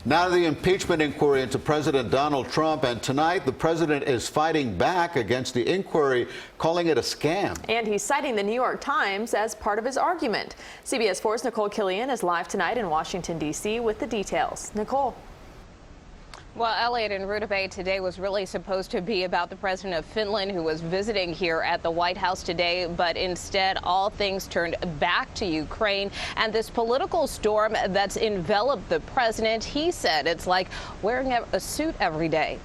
Now the impeachment inquiry into President Donald Trump, and tonight the president is fighting back against the inquiry, calling it a scam. And he's citing the New York Times as part of his argument. CBS 4's Nicole Killian is live tonight in Washington, D.C. with the details. Nicole. Well, Elliot, in Rutabaga today was really supposed to be about the president of Finland, who was visiting here at the White House today, but instead all things turned back to Ukraine and this political storm that's enveloped the president. He said it's like wearing a suit every day.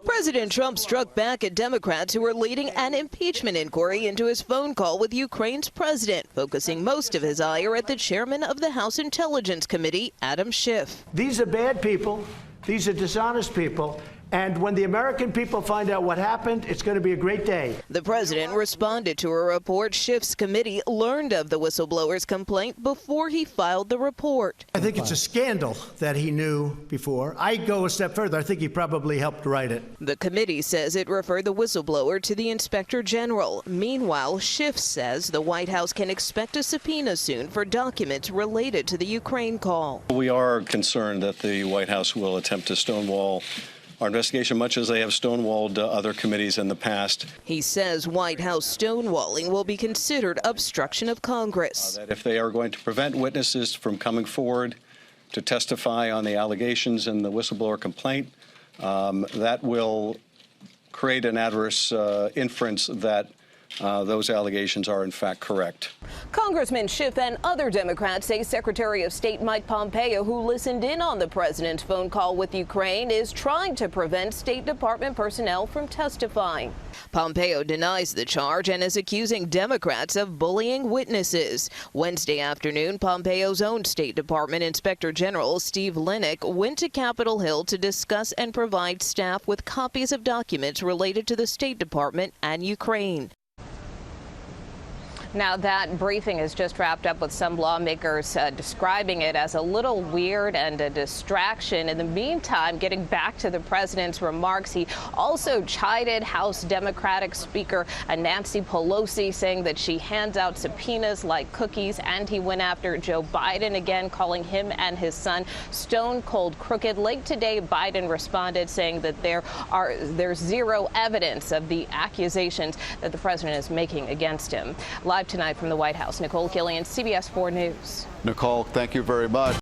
President Trump struck back at Democrats who are leading an impeachment inquiry into his phone call with Ukraine's president, focusing most of his ire at the chairman of the House Intelligence Committee, Adam Schiff. These are bad people. These are dishonest people. And when the American people find out what happened, it's going to be a great day. The president responded to a report Schiff's committee learned of the whistleblower's complaint before he filed the report. I think it's a scandal that he knew before. I go a step further. I think he probably helped write it. The committee says it referred the whistleblower to the inspector general. Meanwhile, Schiff says the White House can expect a subpoena soon for documents related to the Ukraine call. We are concerned that the White House will attempt to stonewall our investigation, much as they have stonewalled other committees in the past. He says White House stonewalling will be considered obstruction of Congress. That if they are going to prevent witnesses from coming forward to testify on the allegations in the whistleblower complaint, that will create an adverse inference that those allegations are in fact correct. Congressman Schiff and other Democrats say Secretary of State Mike Pompeo, who listened in on the president's phone call with Ukraine, is trying to prevent State Department personnel from testifying. Pompeo denies the charge and is accusing Democrats of bullying witnesses. Wednesday afternoon, Pompeo's own State Department Inspector General Steve Linick went to Capitol Hill to discuss and provide staff with copies of documents related to the State Department and Ukraine. Now, that briefing has just wrapped up with some lawmakers describing it as a little weird and a distraction. In the meantime, getting back to the president's remarks, he also chided House Democratic Speaker Nancy Pelosi, saying that she hands out subpoenas like cookies, and he went after Joe Biden again, calling him and his son stone cold crooked. Late today, Biden responded saying that there's zero evidence of the accusations that the president is making against him. Live tonight from the White House, Nicole Killian, CBS 4 News. Nicole, thank you very much.